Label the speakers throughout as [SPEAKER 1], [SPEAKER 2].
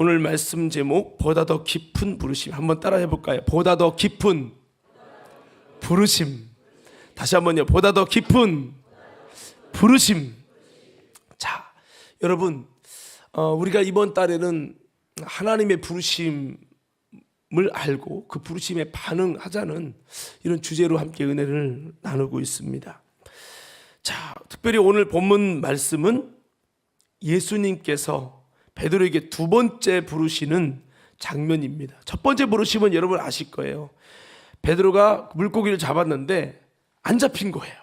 [SPEAKER 1] 오늘 말씀 제목 보다 더 깊은 부르심 한번 따라 해볼까요? 보다 더 깊은 부르심. 다시 한번요. 보다 더 깊은 부르심. 자, 여러분, 우리가 이번 달에는 하나님의 부르심을 알고 그 부르심에 반응하자는 이런 주제로 함께 은혜를 나누고 있습니다. 자, 특별히 오늘 본문 말씀은 예수님께서 베드로에게 두 번째 부르시는 장면입니다. 첫 번째 부르심은 여러분 아실 거예요. 베드로가 물고기를 잡았는데 안 잡힌 거예요.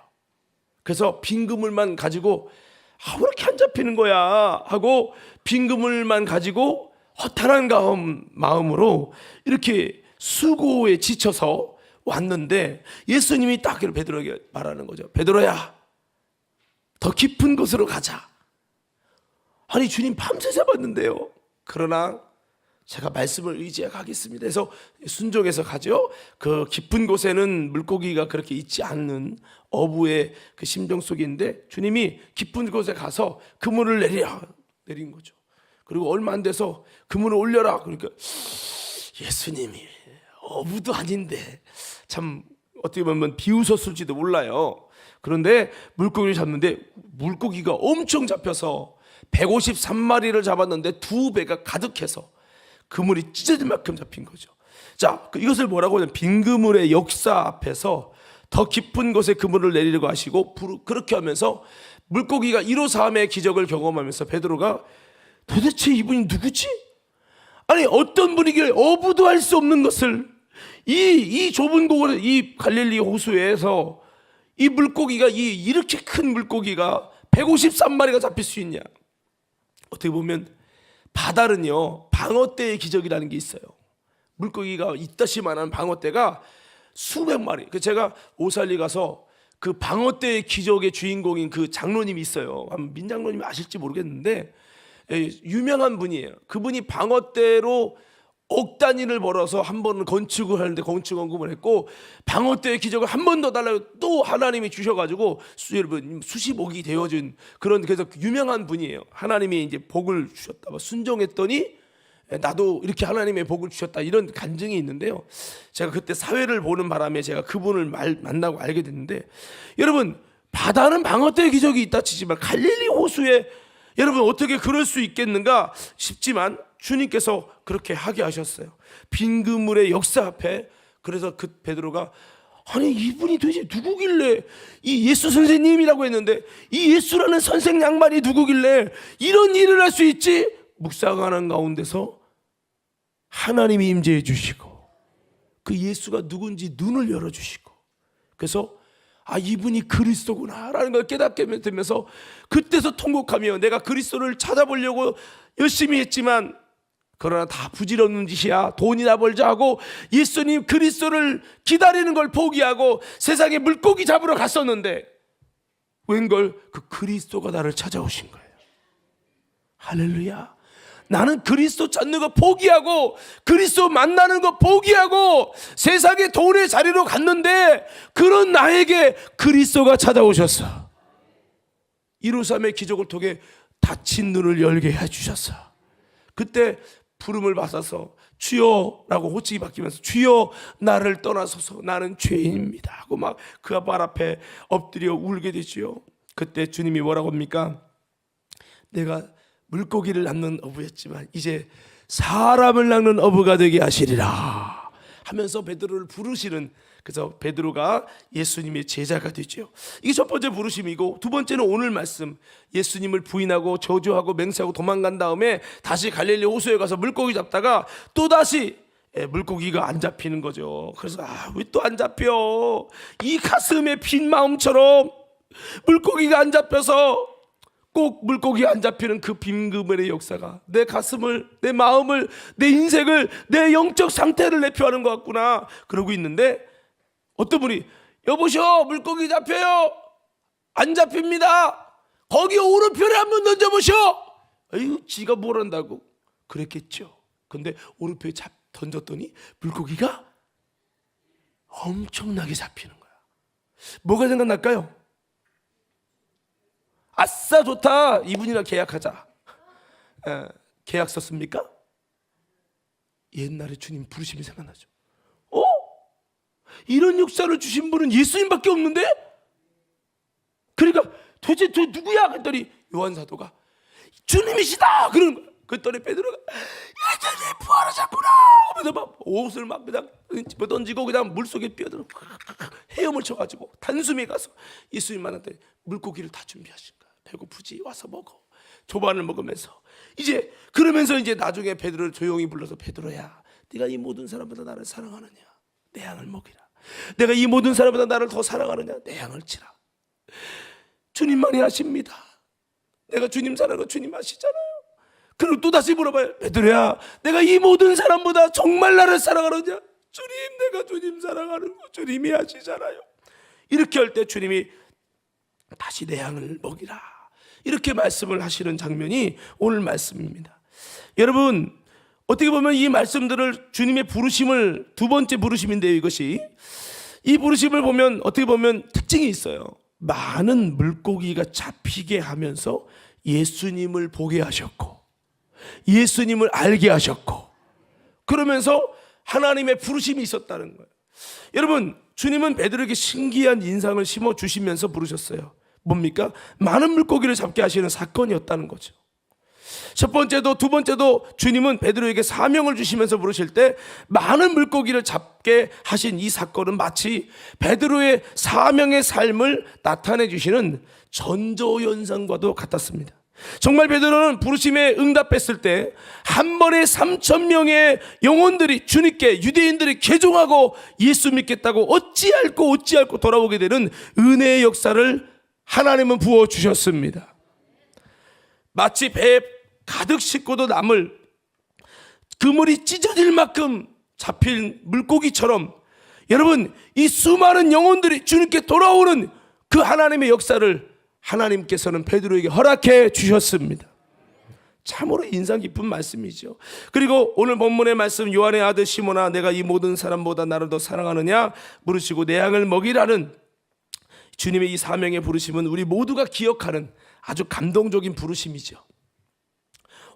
[SPEAKER 1] 그래서 빈 그물만 가지고 왜 이렇게 안 잡히는 거야 하고 빈 그물만 가지고 허탈한 마음으로 이렇게 수고에 지쳐서 왔는데 예수님이 딱 베드로에게 말하는 거죠. 베드로야, 더 깊은 곳으로 가자. 아니 주님 밤새 잡았는데요. 그러나 제가 말씀을 의지해 가겠습니다. 그래서 순종해서 가죠. 그 깊은 곳에는 물고기가 그렇게 있지 않는 어부의 그 심정 속에 있는데 주님이 깊은 곳에 가서 그물을 내린 거죠. 그리고 얼마 안 돼서 그물을 올려라. 그러니까 예수님이 어부도 아닌데 참 어떻게 보면 비웃었을지도 몰라요. 그런데 물고기를 잡는데 물고기가 엄청 잡혀서 153마리를 잡았는데 두 배가 가득해서 그물이 찢어질 만큼 잡힌 거죠. 자, 이것을 뭐라고 하냐면 빈 그물의 역사 앞에서 더 깊은 곳에 그물을 내리려고 하시고 그렇게 하면서 물고기가 1호 3의 기적을 경험하면서 베드로가 도대체 이분이 누구지? 아니 어떤 분이길래 어부도 할 수 없는 것을 이 좁은 곳, 이 갈릴리 호수에서 이 물고기가 이렇게 큰 물고기가 153마리가 잡힐 수 있냐? 어떻게 보면 바다는요 방어대의 기적이라는 게 있어요. 물고기가 있다시만한 방어대가 수백 마리. 제가 오살리 가서 그 방어대의 기적의 주인공인 그 장로님이 있어요. 민 장로님이 아실지 모르겠는데 유명한 분이에요. 그분이 방어대로 억 단위를 벌어서 한 번은 건축을 하는데 건축 원금을 했고 방어대의 기적을 한 번 더 달라고 또 하나님이 주셔가지고 여러분 수십억이 되어진 그런 그래서 유명한 분이에요. 하나님이 이제 복을 주셨다. 순종했더니 나도 이렇게 하나님의 복을 주셨다 이런 간증이 있는데요. 제가 그때 사회를 보는 바람에 제가 그분을 만나고 알게 됐는데 여러분 바다는 방어대의 기적이 있다 치지만 갈릴리 호수에 여러분 어떻게 그럴 수 있겠는가 싶지만 주님께서 그렇게 하게 하셨어요. 빈 그물의 역사 앞에. 그래서 그 베드로가 아니 이분이 도대체 누구길래 이 예수 선생님이라고 했는데 이 예수라는 선생 양반이 누구길래 이런 일을 할 수 있지? 묵상하는 가운데서 하나님이 임재해 주시고 그 예수가 누군지 눈을 열어주시고 그래서 이분이 그리스도구나 라는 걸 깨닫게 되면서 그때서 통곡하며 내가 그리스도를 찾아보려고 열심히 했지만 그러나 다 부질없는 짓이야. 돈이나 벌자 하고 예수님 그리스도를 기다리는 걸 포기하고 세상에 물고기 잡으러 갔었는데 웬걸 그 그리스도가 나를 찾아오신 거예요. 할렐루야. 나는 그리스도 찾는 거 포기하고 그리스도 만나는 거 포기하고 세상의 돈의 자리로 갔는데 그런 나에게 그리스도가 찾아오셨어. 153의 기적을 통해 닫힌 눈을 열게 해주셨어. 그때 부름을 받아서 주여라고 호칭이 바뀌면서 주여 나를 떠나소서 나는 죄인입니다 하고 막 그 발 앞에 엎드려 울게 되지요. 그때 주님이 뭐라고 합니까? 내가 물고기를 낚는 어부였지만 이제 사람을 낚는 어부가 되게 하시리라 하면서 베드로를 부르시는. 그래서 베드로가 예수님의 제자가 되죠. 이게 첫 번째 부르심이고 두 번째는 오늘 말씀 예수님을 부인하고 저주하고 맹세하고 도망간 다음에 다시 갈릴리 호수에 가서 물고기 잡다가 또다시 물고기가 안 잡히는 거죠. 그래서 왜 또 안 잡혀? 이 가슴에 빈 마음처럼 물고기가 안 잡혀서 꼭 물고기 안 잡히는 그 빈 그물의 역사가 내 가슴을 내 마음을 내 인생을 내 영적 상태를 내표하는 것 같구나 그러고 있는데 어떤 분이 여보셔 물고기 잡혀요. 안 잡힙니다. 거기 오른편에 한번 던져보셔. 아유 지가 뭘 한다고 그랬겠죠. 근데 오른편에 던졌더니 물고기가 엄청나게 잡히는 거야. 뭐가 생각날까요? 아싸 좋다 이분이랑 계약하자. 계약 썼습니까? 옛날에 주님 부르심이 생각나죠. 이런 역사를 주신 분은 예수님밖에 없는데? 그러니까 도대체 저 누구야? 그랬더니 요한 사도가 주님이시다! 그러는 거야. 그랬더니 베드로가 예수님 부활하셨구나! 하면서 막 옷을 막 그냥 집어 던지고 그냥 물속에 뛰어들어 헤엄을 쳐가지고 단숨에 가서 예수님 만났더니 물고기를 다 준비하신 거야. 배고프지? 와서 먹어. 조반을 먹으면서 이제 그러면서 이제 나중에 베드로를 조용히 불러서 베드로야, 네가 이 모든 사람보다 나를 사랑하느냐? 내 양을 먹이라. 내가 이 모든 사람보다 나를 더 사랑하느냐? 내 양을 치라. 주님만이 아십니다. 내가 주님 사랑하고 주님 아시잖아요. 그리고 또 다시 물어봐요. 베드로야, 내가 이 모든 사람보다 정말 나를 사랑하느냐? 주님, 내가 주님 사랑하는 거 주님이 아시잖아요. 이렇게 할 때 주님이 다시 내 양을 먹이라, 이렇게 말씀을 하시는 장면이 오늘 말씀입니다. 여러분, 어떻게 보면 이 말씀들을 주님의 부르심을, 두 번째 부르심인데요, 이것이 이 부르심을 보면 어떻게 보면 특징이 있어요. 많은 물고기가 잡히게 하면서 예수님을 보게 하셨고 예수님을 알게 하셨고, 그러면서 하나님의 부르심이 있었다는 거예요. 여러분, 주님은 베드로에게 신기한 인상을 심어 주시면서 부르셨어요. 뭡니까? 많은 물고기를 잡게 하시는 사건이었다는 거죠. 첫 번째도 두 번째도 주님은 베드로에게 사명을 주시면서 부르실 때 많은 물고기를 잡게 하신 이 사건은 마치 베드로의 사명의 삶을 나타내 주시는 전조현상과도 같았습니다. 정말 베드로는 부르심에 응답했을 때 한 번에 3,000명의 영혼들이 주님께, 유대인들이 개종하고 예수 믿겠다고 어찌할꼬 돌아오게 되는 은혜의 역사를 하나님은 부어주셨습니다. 마치 배에 가득 싣고도 남을 그물이 찢어질 만큼 잡힌 물고기처럼 여러분, 이 수많은 영혼들이 주님께 돌아오는 그 하나님의 역사를 하나님께서는 베드로에게 허락해 주셨습니다. 참으로 인상 깊은 말씀이죠. 그리고 오늘 본문의 말씀, 요한의 아들 시몬아, 내가 이 모든 사람보다 나를 더 사랑하느냐? 물으시고 내 양을 먹이라는 주님의 이 사명의 부르심은 우리 모두가 기억하는 아주 감동적인 부르심이죠.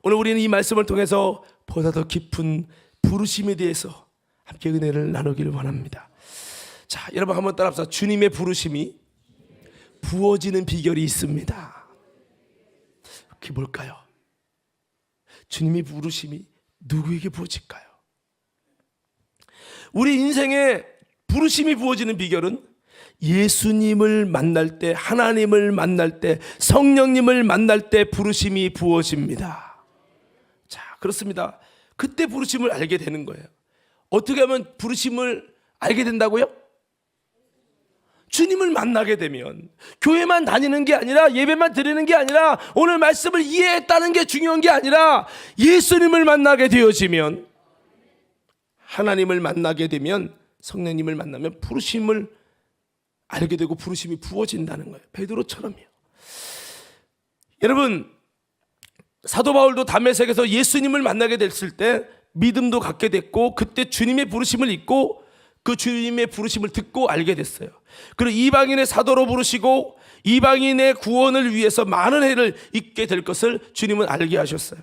[SPEAKER 1] 오늘 우리는 이 말씀을 통해서 보다 더 깊은 부르심에 대해서 함께 은혜를 나누기를 원합니다. 자, 여러분 한번 따라합시다. 주님의 부르심이 부어지는 비결이 있습니다. 그게 뭘까요? 주님의 부르심이 누구에게 부어질까요? 우리 인생에 부르심이 부어지는 비결은 예수님을 만날 때, 하나님을 만날 때, 성령님을 만날 때 부르심이 부어집니다. 자, 그렇습니다. 그때 부르심을 알게 되는 거예요. 어떻게 하면 부르심을 알게 된다고요? 주님을 만나게 되면, 교회만 다니는 게 아니라, 예배만 드리는 게 아니라, 오늘 말씀을 이해했다는 게 중요한 게 아니라 예수님을 만나게 되어지면, 하나님을 만나게 되면, 성령님을 만나면 부르심을 알게 되고 부르심이 부어진다는 거예요. 베드로처럼요. 여러분, 사도 바울도 다메섹에서 예수님을 만나게 됐을 때 믿음도 갖게 됐고, 그때 주님의 부르심을 잊고 그 주님의 부르심을 듣고 알게 됐어요. 그리고 이방인의 사도로 부르시고 이방인의 구원을 위해서 많은 해를 있게 될 것을 주님은 알게 하셨어요.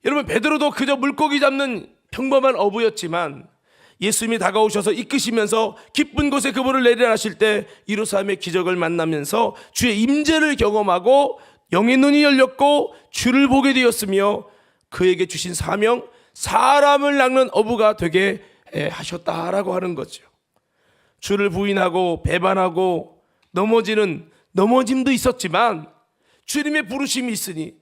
[SPEAKER 1] 여러분, 베드로도 그저 물고기 잡는 평범한 어부였지만 예수님이 다가오셔서 이끄시면서 깊은 곳에 그분을 내리라 하실 때 이루사람의 기적을 만나면서 주의 임재를 경험하고 영의 눈이 열렸고 주를 보게 되었으며 그에게 주신 사명, 사람을 낚는 어부가 되게 하셨다라고 하는 거죠. 주를 부인하고 배반하고 넘어짐도 있었지만 주님의 부르심이 있으니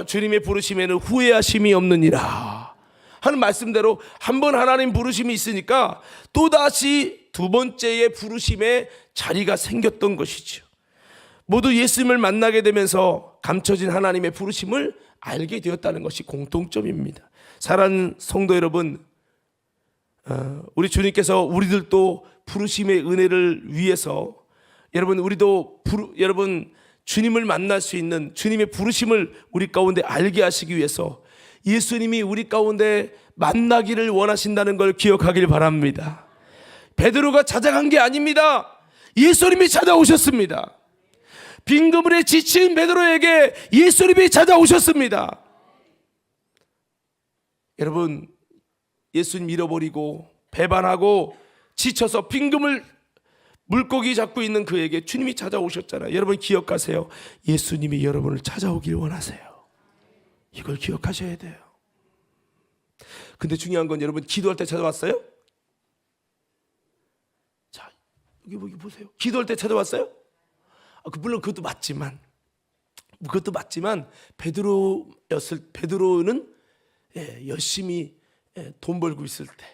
[SPEAKER 1] 주님의 부르심에는 후회하심이 없느니라 하는 말씀대로 한 번 하나님 부르심이 있으니까 또다시 두 번째의 부르심의 자리가 생겼던 것이죠. 모두 예수님을 만나게 되면서 감춰진 하나님의 부르심을 알게 되었다는 것이 공통점입니다. 사랑하는 성도 여러분, 우리 주님께서 우리들도 부르심의 은혜를 위해서 여러분 주님을 만날 수 있는 주님의 부르심을 우리 가운데 알게 하시기 위해서 예수님이 우리 가운데 만나기를 원하신다는 걸 기억하길 바랍니다. 베드로가 찾아간 게 아닙니다. 예수님이 찾아오셨습니다. 빈 그물에 지친 베드로에게 예수님이 찾아오셨습니다. 여러분 예수님 잃어버리고 배반하고 지쳐서 빈금을 물고기 잡고 있는 그에게 주님이 찾아오셨잖아요. 여러분 기억하세요. 예수님이 여러분을 찾아오길 원하세요. 이걸 기억하셔야 돼요. 근데 중요한 건 여러분 기도할 때 찾아왔어요? 자, 여기 보세요. 기도할 때 찾아왔어요? 물론 그것도 맞지만 베드로는 열심히 돈 벌고 있을 때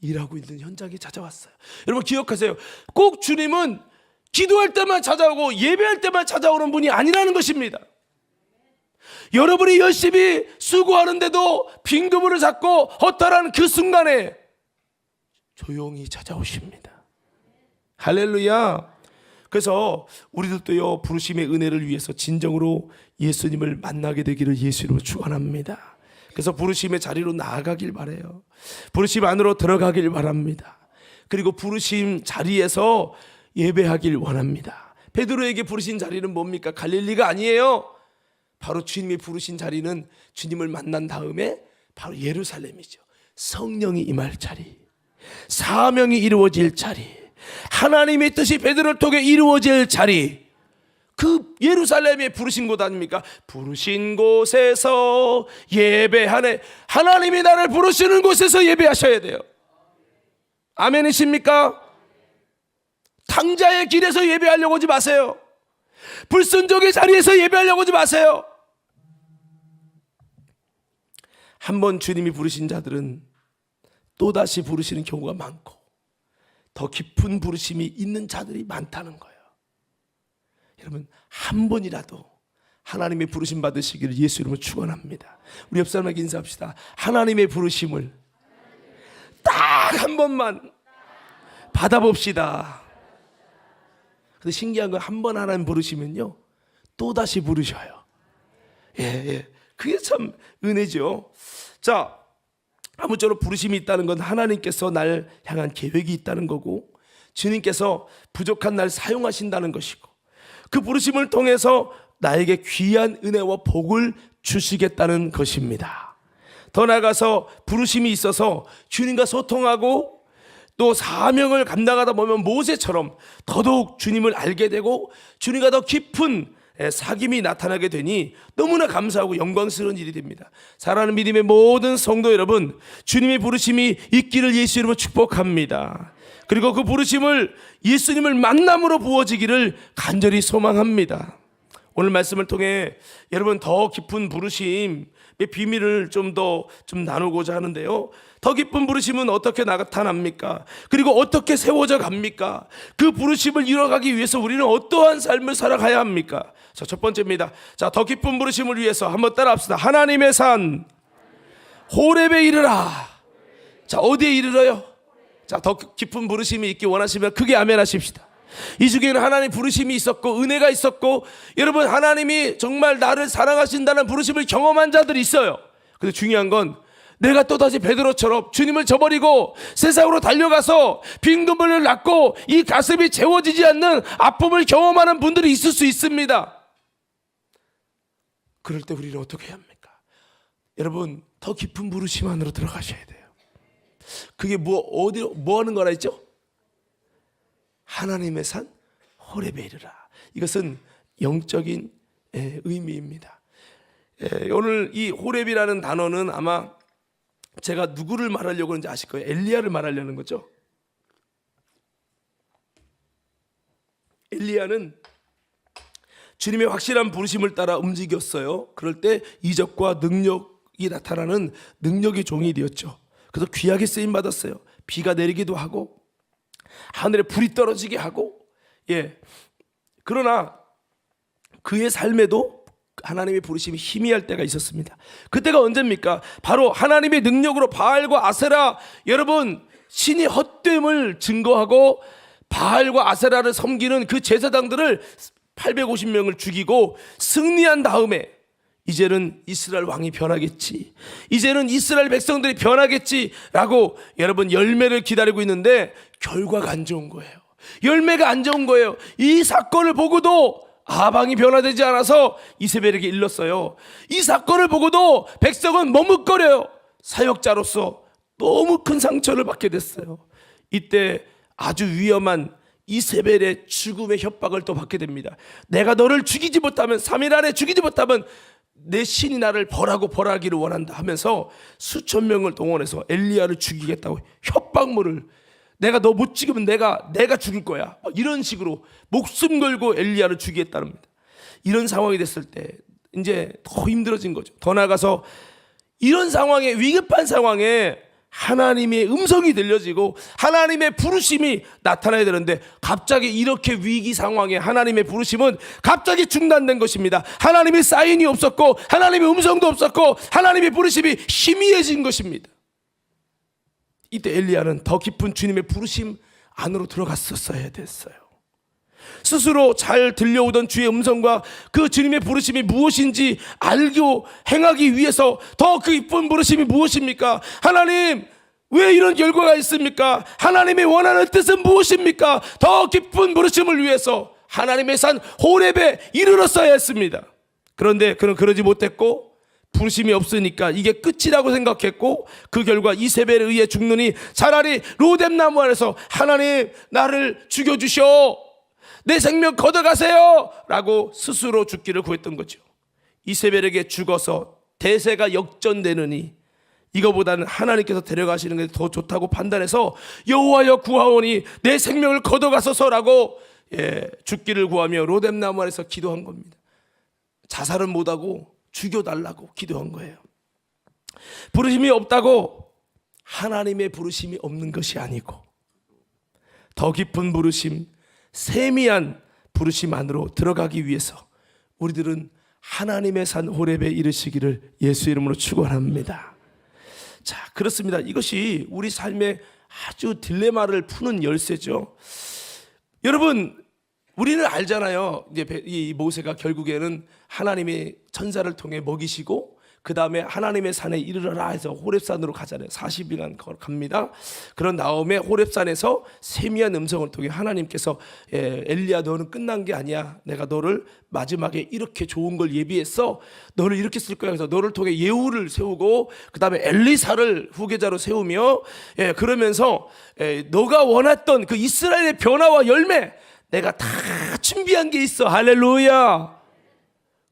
[SPEAKER 1] 일하고 있는 현장에 찾아왔어요. 여러분 기억하세요. 꼭 주님은 기도할 때만 찾아오고 예배할 때만 찾아오는 분이 아니라는 것입니다. 여러분이 열심히 수고하는데도 빈그물을 잡고 허탈한 그 순간에 조용히 찾아오십니다. 할렐루야. 그래서 우리들도요 부르심의 은혜를 위해서 진정으로 예수님을 만나게 되기를 예수님으로 축원합니다. 그래서 부르심의 자리로 나아가길 바라요. 부르심 안으로 들어가길 바랍니다. 그리고 부르심 자리에서 예배하길 원합니다. 베드로에게 부르신 자리는 뭡니까? 갈릴리가 아니에요. 바로 주님이 부르신 자리는 주님을 만난 다음에 바로 예루살렘이죠. 성령이 임할 자리, 사명이 이루어질 자리, 하나님의 뜻이 베드로를 통해 이루어질 자리, 그 예루살렘에 부르신 곳 아닙니까? 부르신 곳에서 예배하네. 하나님이 나를 부르시는 곳에서 예배하셔야 돼요. 아멘이십니까? 탕자의 길에서 예배하려고 하지 마세요. 불순종의 자리에서 예배하려고 하지 마세요. 한번 주님이 부르신 자들은 또다시 부르시는 경우가 많고 더 깊은 부르심이 있는 자들이 많다는 거예요. 여러분 한 번이라도 하나님의 부르심 받으시기를 예수 이름으로 축원합니다. 우리 옆 사람에게 인사합시다. 하나님의 부르심을 딱 한 번만 받아봅시다. 근데 신기한 건 한 번 하나님 부르시면요 또다시 부르셔요. 그게 참 은혜죠. 자, 아무쪼록 부르심이 있다는 건 하나님께서 날 향한 계획이 있다는 거고 주님께서 부족한 날 사용하신다는 것이고 그 부르심을 통해서 나에게 귀한 은혜와 복을 주시겠다는 것입니다. 더 나아가서 부르심이 있어서 주님과 소통하고 또 사명을 감당하다 보면 모세처럼 더더욱 주님을 알게 되고 주님과 더 깊은 사귐이 나타나게 되니 너무나 감사하고 영광스러운 일이 됩니다. 사랑하는 믿음의 모든 성도 여러분, 주님의 부르심이 있기를 예수 이름으로 축복합니다. 그리고 그 부르심을 예수님을 만남으로 부어지기를 간절히 소망합니다. 오늘 말씀을 통해 여러분 더 깊은 부르심의 비밀을 좀 나누고자 하는데요. 더 깊은 부르심은 어떻게 나타납니까? 그리고 어떻게 세워져 갑니까? 그 부르심을 이뤄가기 위해서 우리는 어떠한 삶을 살아가야 합니까? 자, 첫 번째입니다. 자, 더 깊은 부르심을 위해서 한번 따라합시다. 하나님의 산 호렙에 이르라. 자, 어디에 이르러요? 자, 더 깊은 부르심이 있기 원하시면 크게 아멘 하십시다. 이 중에는 하나님 부르심이 있었고 은혜가 있었고 여러분 하나님이 정말 나를 사랑하신다는 부르심을 경험한 자들이 있어요. 근데 중요한 건 내가 또다시 베드로처럼 주님을 저버리고 세상으로 달려가서 빈금을 낳고 이 가슴이 채워지지 않는 아픔을 경험하는 분들이 있을 수 있습니다. 그럴 때 우리는 어떻게 해야 합니까? 여러분 더 깊은 부르심 안으로 들어가셔야 돼요. 그게 뭐 하는 거라 했죠? 하나님의 산 호렙에 이르라. 이것은 영적인 의미입니다. 오늘 이 호렙이라는 단어는 아마 제가 누구를 말하려고 하는지 아실 거예요. 엘리야를 말하려는 거죠. 엘리야는 주님의 확실한 부르심을 따라 움직였어요. 그럴 때 이적과 능력이 나타나는 능력의 종이 되었죠. 그래서 귀하게 쓰임 받았어요. 비가 내리기도 하고 하늘에 불이 떨어지게 하고 그러나 그의 삶에도 하나님의 부르심이 희미할 때가 있었습니다. 그때가 언제입니까? 바로 하나님의 능력으로 바알과 아세라, 여러분 신이 헛됨을 증거하고 바알과 아세라를 섬기는 그 제사장들을 850명을 죽이고 승리한 다음에 이제는 이스라엘 왕이 변하겠지, 이제는 이스라엘 백성들이 변하겠지라고 여러분 열매를 기다리고 있는데 결과가 안 좋은 거예요. 열매가 안 좋은 거예요. 이 사건을 보고도 아방이 변화되지 않아서 이세벨에게 일렀어요. 이 사건을 보고도 백성은 머뭇거려요. 사역자로서 너무 큰 상처를 받게 됐어요. 이때 아주 위험한 이세벨의 죽음의 협박을 또 받게 됩니다. 내가 너를 죽이지 못하면 3일 안에 죽이지 못하면 내 신이 나를 벌하기를 원한다 하면서 수천 명을 동원해서 엘리야를 죽이겠다고 협박물을, 내가 너 못 죽이면 내가 죽일 거야, 이런 식으로 목숨 걸고 엘리야를 죽이겠다는 겁니다. 이런 상황이 됐을 때 이제 더 힘들어진 거죠. 더 나아가서 이런 상황에, 위급한 상황에 하나님의 음성이 들려지고 하나님의 부르심이 나타나야 되는데 갑자기 이렇게 위기 상황에 하나님의 부르심은 갑자기 중단된 것입니다. 하나님의 사인이 없었고 하나님의 음성도 없었고 하나님의 부르심이 희미해진 것입니다. 이때 엘리야는 더 깊은 주님의 부르심 안으로 들어갔었어야 됐어요. 스스로 잘 들려오던 주의 음성과 그 주님의 부르심이 무엇인지 알고 행하기 위해서 더 깊은 부르심이 무엇입니까? 하나님, 왜 이런 결과가 있습니까? 하나님의 원하는 뜻은 무엇입니까? 더 깊은 부르심을 위해서 하나님의 산 호렙에 이르렀어야 했습니다. 그런데 그는 그러지 못했고 부르심이 없으니까 이게 끝이라고 생각했고 그 결과 이세벨에 의해 죽느니 차라리 로뎀나무 아래서 하나님, 나를 죽여주시오, 내 생명 걷어가세요 라고 스스로 죽기를 구했던 거죠. 이세벨에게 죽어서 대세가 역전되느니 이거보다는 하나님께서 데려가시는 게 더 좋다고 판단해서 여호와여 구하오니 내 생명을 걷어가소서라고 죽기를 구하며 로뎀나무 아래서 기도한 겁니다. 자살은 못하고 죽여달라고 기도한 거예요. 부르심이 없다고 하나님의 부르심이 없는 것이 아니고 더 깊은 부르심, 세미한 부르심 안으로 들어가기 위해서 우리들은 하나님의 산 호렙에 이르시기를 예수 이름으로 축원합니다. 자, 그렇습니다. 이것이 우리 삶의 아주 딜레마를 푸는 열쇠죠. 여러분, 우리는 알잖아요. 이제 이 모세가 결국에는 하나님의 천사를 통해 먹이시고 그 다음에 하나님의 산에 이르러라 해서 호렙산으로 가잖아요. 40일간 갑니다. 그런 다음에 호렙산에서 세미한 음성을 통해 하나님께서 엘리야, 너는 끝난 게 아니야. 내가 너를 마지막에 이렇게 좋은 걸 예비했어. 너를 이렇게 쓸 거야. 그래서 너를 통해 예후를 세우고 그 다음에 엘리사를 후계자로 세우며 그러면서 너가 원했던 그 이스라엘의 변화와 열매 내가 다 준비한 게 있어. 할렐루야.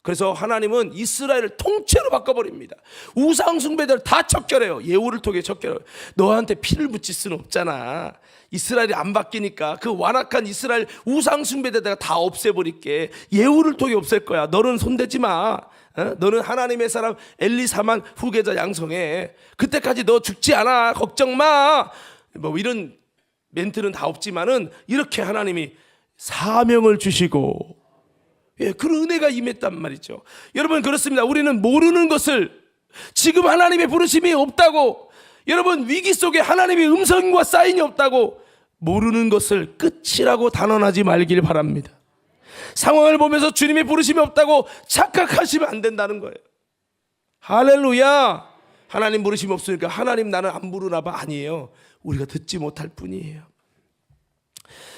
[SPEAKER 1] 그래서 하나님은 이스라엘을 통째로 바꿔버립니다. 우상 숭배자를 다 척결해요. 예후를 통해 척결해요. 너한테 피를 묻힐 수는 없잖아. 이스라엘이 안 바뀌니까 그 완악한 이스라엘 우상 숭배자들 다 없애버릴게. 예후를 통해 없앨 거야. 너는 손대지 마. 너는 하나님의 사람 엘리사만 후계자 양성해. 그때까지 너 죽지 않아. 걱정 마. 뭐 이런 멘트는 다 없지만은 이렇게 하나님이 사명을 주시고 그런 은혜가 임했단 말이죠. 여러분, 그렇습니다. 우리는 모르는 것을, 지금 하나님의 부르심이 없다고, 여러분 위기 속에 하나님의 음성과 사인이 없다고 모르는 것을 끝이라고 단언하지 말길 바랍니다. 상황을 보면서 주님의 부르심이 없다고 착각하시면 안 된다는 거예요. 할렐루야. 하나님 부르심이 없으니까 하나님 나는 안 부르나 봐. 아니에요. 우리가 듣지 못할 뿐이에요.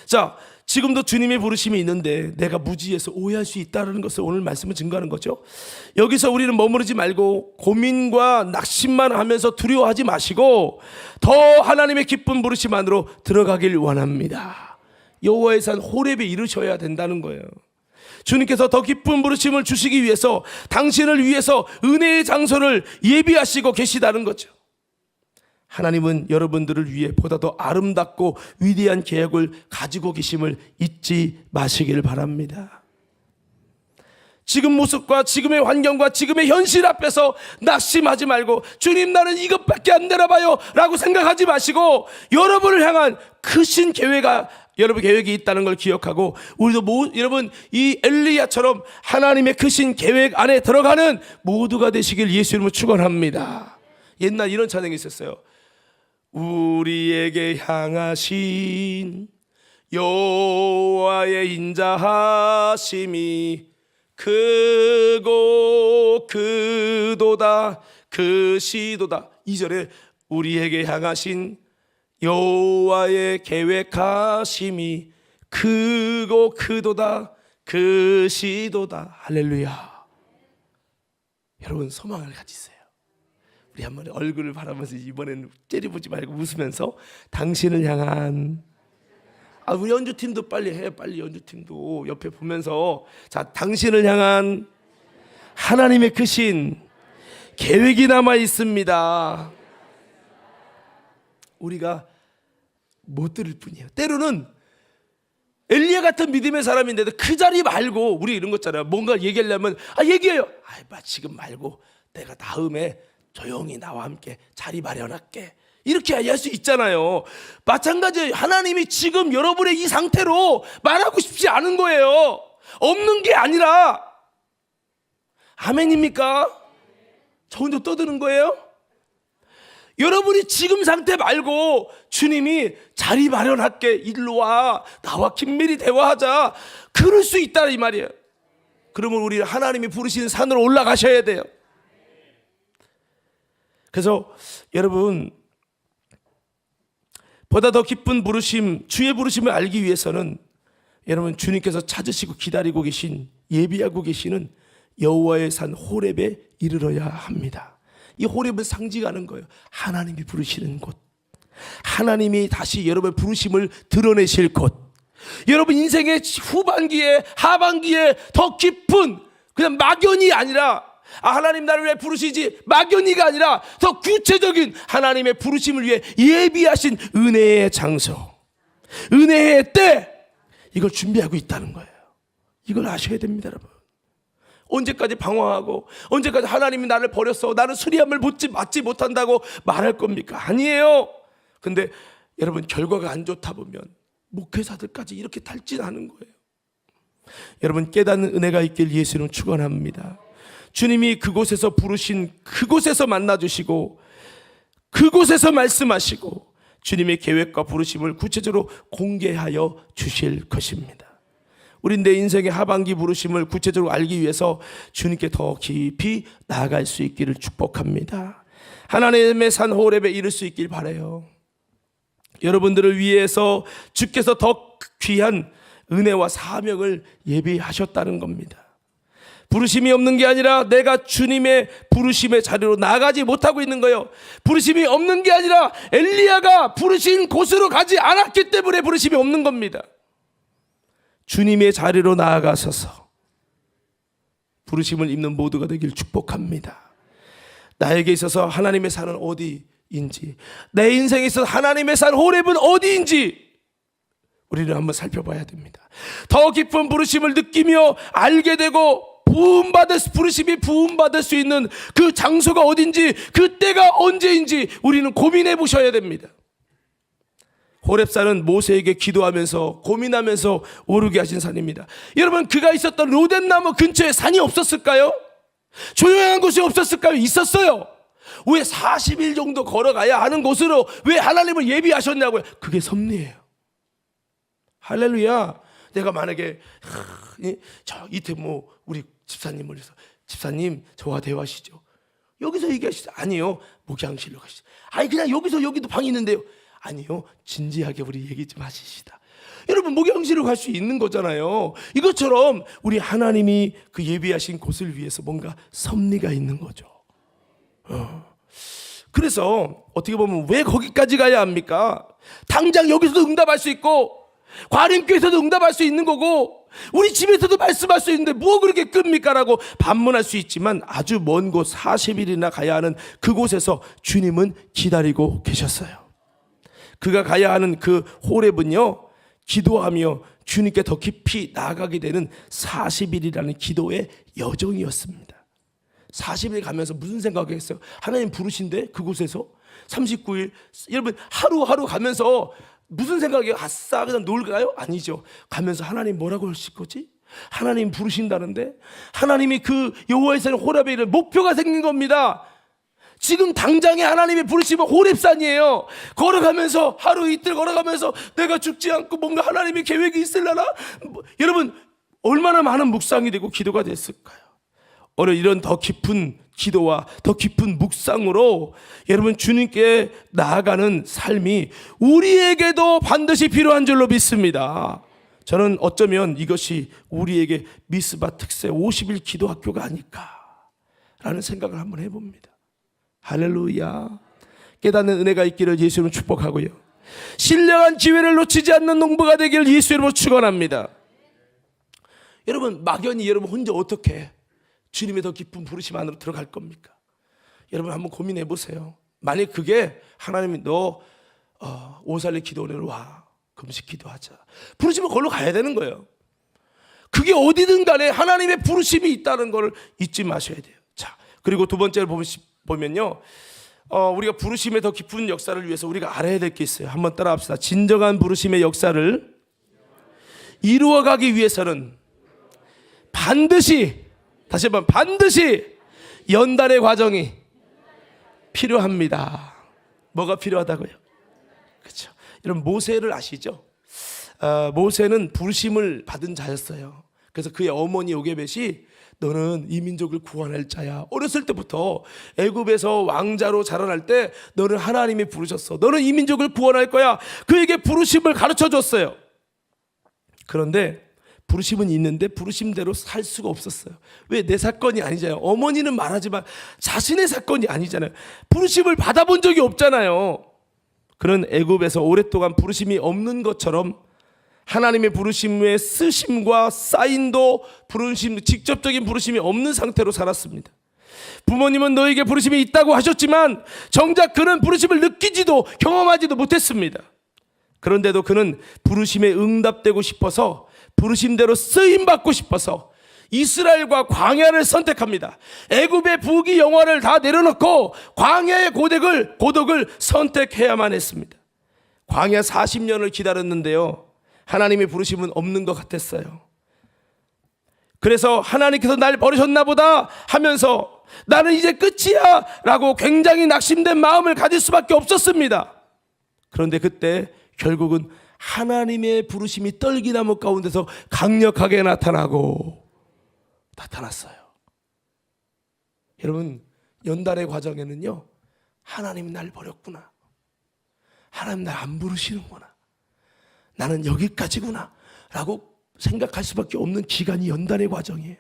[SPEAKER 1] 자, 지금도 주님의 부르심이 있는데 내가 무지해서 오해할 수 있다는 것을 오늘 말씀은 증거하는 거죠. 여기서 우리는 머무르지 말고 고민과 낙심만 하면서 두려워하지 마시고 더 하나님의 기쁜 부르심 안으로 들어가길 원합니다. 여호와의 산 호렙에 이르셔야 된다는 거예요. 주님께서 더 기쁜 부르심을 주시기 위해서 당신을 위해서 은혜의 장소를 예비하시고 계시다는 거죠. 하나님은 여러분들을 위해 보다 더 아름답고 위대한 계획을 가지고 계심을 잊지 마시길 바랍니다. 지금 모습과 지금의 환경과 지금의 현실 앞에서 낙심하지 말고 주님, 나는 이것밖에 안 되나 봐요 라고 생각하지 마시고 여러분을 향한 크신 여러분 계획이 있다는 걸 기억하고 우리도 여러분 이 엘리야처럼 하나님의 크신 계획 안에 들어가는 모두가 되시길 예수 이름으로 축원합니다. 옛날 이런 찬양이 있었어요. 우리에게 향하신 여호와의 인자하심이 크고 크도다 크시도다. 2절에 우리에게 향하신 여호와의 계획하심이 크고 크도다 크시도다. 할렐루야. 여러분 소망을 가지세요. 우리 한번 얼굴을 바라보면서 이번에는 째려보지 말고 웃으면서 당신을 향한 우리 연주팀도 빨리 해. 빨리 연주팀도 옆에 보면서 자, 당신을 향한 하나님의 크신 계획이 남아 있습니다. 우리가 못 들을 뿐이에요. 때로는 엘리야 같은 믿음의 사람인데도 그 자리 말고 우리 이런 거 있잖아요. 뭔가 얘기하려면 얘기해요. 지금 말고 내가 다음에 조용히 나와 함께 자리 마련할게. 이렇게 할 수 있잖아요. 마찬가지예요. 하나님이 지금 여러분의 이 상태로 말하고 싶지 않은 거예요. 없는 게 아니라. 아멘입니까? 저 혼자 떠드는 거예요? 여러분이 지금 상태 말고 주님이 자리 마련할게. 일로 와. 나와 긴밀히 대화하자. 그럴 수 있다 이 말이에요. 그러면 우리 하나님이 부르시는 산으로 올라가셔야 돼요. 그래서 여러분 보다 더 깊은 부르심, 주의 부르심을 알기 위해서는 여러분 주님께서 찾으시고 기다리고 계신, 예비하고 계시는 여호와의 산 호렙에 이르러야 합니다. 이 호렙은 상징하는 거예요. 하나님이 부르시는 곳, 하나님이 다시 여러분의 부르심을 드러내실 곳, 여러분 인생의 후반기에 하반기에 더 깊은 그냥 막연히 아니라 하나님 나를 왜 부르시지 막연히가 아니라 더 구체적인 하나님의 부르심을 위해 예비하신 은혜의 장소, 은혜의 때, 이걸 준비하고 있다는 거예요. 이걸 아셔야 됩니다 여러분. 언제까지 방황하고 언제까지 하나님이 나를 버렸어, 나는 수리함을 맞지 못한다고 말할 겁니까? 아니에요. 근데 여러분 결과가 안 좋다 보면 목회자들까지 이렇게 탈진하는 거예요. 여러분 깨닫는 은혜가 있길 예수는 축원합니다. 주님이 그곳에서 부르신 그곳에서 만나주시고 그곳에서 말씀하시고 주님의 계획과 부르심을 구체적으로 공개하여 주실 것입니다. 우린 내 인생의 하반기 부르심을 구체적으로 알기 위해서 주님께 더 깊이 나아갈 수 있기를 축복합니다. 하나님의 산 호렙에 이를 수 있길 바라요. 여러분들을 위해서 주께서 더 귀한 은혜와 사명을 예비하셨다는 겁니다. 부르심이 없는 게 아니라 내가 주님의 부르심의 자리로 나가지 못하고 있는 거예요. 부르심이 없는 게 아니라 엘리야가 부르신 곳으로 가지 않았기 때문에 부르심이 없는 겁니다. 주님의 자리로 나아가셔서 부르심을 입는 모두가 되길 축복합니다. 나에게 있어서 하나님의 산은 어디인지, 내 인생에 있어서 하나님의 산 호렙은 어디인지 우리는 한번 살펴봐야 됩니다. 더 깊은 부르심을 느끼며 알게 되고 부름이 부음받을 수 있는 그 장소가 어딘지, 그때가 언제인지 우리는 고민해 보셔야 됩니다. 호렙산은 모세에게 기도하면서 고민하면서 오르게 하신 산입니다. 여러분 그가 있었던 로뎀나무 근처에 산이 없었을까요? 조용한 곳이 없었을까요? 있었어요. 왜 40일 정도 걸어가야 하는 곳으로 왜 하나님을 예비하셨냐고요? 그게 섭리예요. 할렐루야. 내가 만약에 이태모 우리 집사님을 해서 집사님 저와 대화하시죠. 여기서 얘기하시죠. 아니요, 목양실로 가시죠. 그냥 여기도 방이 있는데요. 아니요, 진지하게 우리 얘기 좀 하시시다. 여러분 목양실로 갈 수 있는 거잖아요. 이것처럼 우리 하나님이 그 예비하신 곳을 위해서 뭔가 섭리가 있는 거죠. 그래서 어떻게 보면 왜 거기까지 가야 합니까? 당장 여기서도 응답할 수 있고 과림교에서도 응답할 수 있는 거고 우리 집에서도 말씀할 수 있는데 뭐 그렇게 끕니까? 라고 반문할 수 있지만 아주 먼 곳 40일이나 가야 하는 그곳에서 주님은 기다리고 계셨어요. 그가 가야 하는 그 호렙은요, 기도하며 주님께 더 깊이 나아가게 되는 40일이라는 기도의 여정이었습니다. 40일 가면서 무슨 생각을 했어요? 하나님 부르신데 그곳에서 39일 여러분 하루하루 가면서 무슨 생각이에요? 아싸 그냥 놀까요? 아니죠. 가면서 하나님 뭐라고 하실 거지? 하나님 부르신다는데 하나님이 그 여호와의 산 호렙에 이르는 목표가 생긴 겁니다. 지금 당장에 하나님이 부르시면 호렙산이에요. 걸어가면서 하루 이틀 걸어가면서 내가 죽지 않고 뭔가 하나님의 계획이 있으려나? 여러분 얼마나 많은 묵상이 되고 기도가 됐을까요? 오늘 이런 더 깊은 기도와 더 깊은 묵상으로 여러분 주님께 나아가는 삶이 우리에게도 반드시 필요한 줄로 믿습니다. 저는 어쩌면 이것이 우리에게 미스바 특세 50일 기도 학교가 아닐까라는 생각을 한번 해봅니다. 할렐루야. 깨닫는 은혜가 있기를 예수 이름으로 축복하고요. 신령한 기회를 놓치지 않는 농부가 되기를 예수 이름으로 축원합니다. 여러분, 막연히 여러분 혼자 어떻게 주님의 더 깊은 부르심 안으로 들어갈 겁니까? 여러분 한번 고민해 보세요. 만약 그게 하나님이 너 오살리 기도원으로 와, 금식 기도하자, 부르시면 거기로 가야 되는 거예요. 그게 어디든 간에 하나님의 부르심이 있다는 걸 잊지 마셔야 돼요. 자, 그리고 두 번째를 보면요, 우리가 부르심의 더 깊은 역사를 위해서 우리가 알아야 될 게 있어요. 한번 따라합시다. 진정한 부르심의 역사를 이루어가기 위해서는 반드시, 다시 한번 반드시 연단의 과정이 필요합니다. 뭐가 필요하다고요? 그렇죠. 여러분 모세를 아시죠? 모세는 부르심을 받은 자였어요. 그래서 그의 어머니 요게벳이 너는 이 민족을 구원할 자야. 어렸을 때부터 애굽에서 왕자로 자라날 때 너는 하나님이 부르셨어. 너는 이 민족을 구원할 거야. 그에게 부르심을 가르쳐 줬어요. 그런데 부르심은 있는데 부르심대로 살 수가 없었어요. 왜? 내 사건이 아니잖아요. 어머니는 말하지만 자신의 사건이 아니잖아요. 부르심을 받아본 적이 없잖아요. 그런 애굽에서 오랫동안 부르심이 없는 것처럼 하나님의 부르심 외에 쓰심과 사인도 부르심, 직접적인 부르심이 없는 상태로 살았습니다. 부모님은 너에게 부르심이 있다고 하셨지만 정작 그는 부르심을 느끼지도 경험하지도 못했습니다. 그런데도 그는 부르심에 응답되고 싶어서, 부르심대로 쓰임받고 싶어서 이스라엘과 광야를 선택합니다. 애굽의 부귀 영화를 다 내려놓고 광야의 고독을 선택해야만 했습니다. 광야 40년을 기다렸는데요, 하나님의 부르심은 없는 것 같았어요. 그래서 하나님께서 날 버리셨나 보다 하면서 나는 이제 끝이야 라고 굉장히 낙심된 마음을 가질 수밖에 없었습니다. 그런데 그때 결국은 하나님의 부르심이 떨기나무 가운데서 강력하게 나타났어요. 여러분, 연단의 과정에는요, 하나님이 날 버렸구나, 하나님 날 안 부르시는구나, 나는 여기까지구나 라고 생각할 수밖에 없는 기간이 연단의 과정이에요.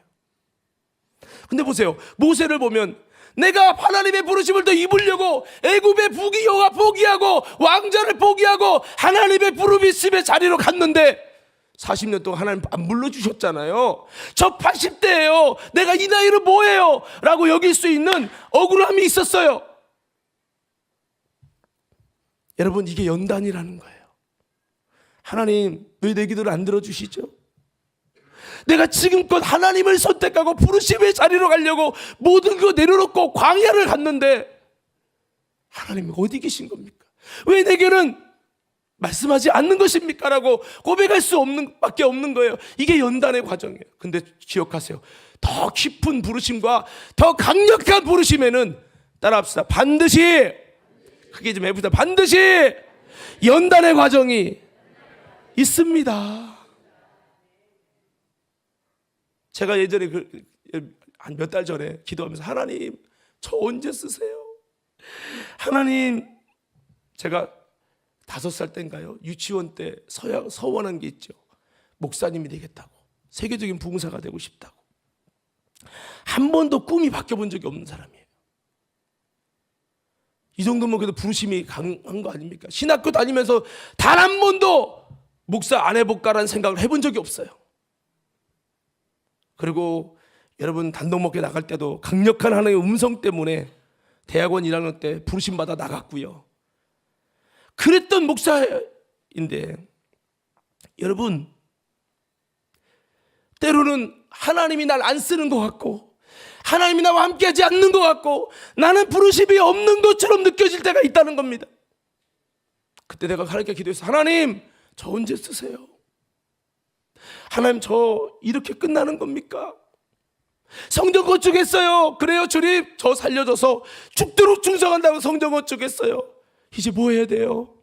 [SPEAKER 1] 근데 보세요, 모세를 보면 내가 하나님의 부르심을 더 입으려고 애굽의 부귀 영화 포기하고 왕자를 포기하고 하나님의 부르심의 자리로 갔는데 40년 동안 하나님 안 불러주셨잖아요. 저 80대예요. 내가 이 나이로 뭐해요? 라고 여길 수 있는 억울함이 있었어요. 여러분, 이게 연단이라는 거예요. 하나님 왜 내 기도를 안 들어주시죠? 내가 지금껏 하나님을 선택하고 부르심의 자리로 가려고 모든 거 내려놓고 광야를 갔는데 하나님이 어디 계신 겁니까? 왜 내게는 말씀하지 않는 것입니까? 라고 고백할 수 없는 밖에 없는 거예요. 이게 연단의 과정이에요. 근데 기억하세요. 더 깊은 부르심과 더 강력한 부르심에는, 따라합시다, 반드시, 크게 좀 해봅시다, 반드시 연단의 과정이 있습니다. 제가 예전에 한 몇 달 전에 기도하면서 하나님 저 언제 쓰세요? 하나님, 제가 5살 때인가요? 유치원 때 서원한 게 있죠. 목사님이 되겠다고, 세계적인 부흥사가 되고 싶다고. 한 번도 꿈이 바뀌어본 적이 없는 사람이에요. 이 정도면 그래도 부르심이 강한 거 아닙니까? 신학교 다니면서 단 한 번도 목사 안 해볼까라는 생각을 해본 적이 없어요. 그리고 여러분, 단독 목회 나갈 때도 강력한 하나님의 음성 때문에 대학원 1학년 때 부르심 받아 나갔고요. 그랬던 목사인데, 여러분, 때로는 하나님이 날 안 쓰는 것 같고 하나님이 나와 함께하지 않는 것 같고 나는 부르심이 없는 것처럼 느껴질 때가 있다는 겁니다. 그때 내가 하나님께 기도해서, 하나님 저 언제 쓰세요? 하나님 저 이렇게 끝나는 겁니까? 성전 건축했어요. 그래요 주님, 저 살려줘서 죽도록 충성한다고 성전 건축했어요. 이제 뭐 해야 돼요?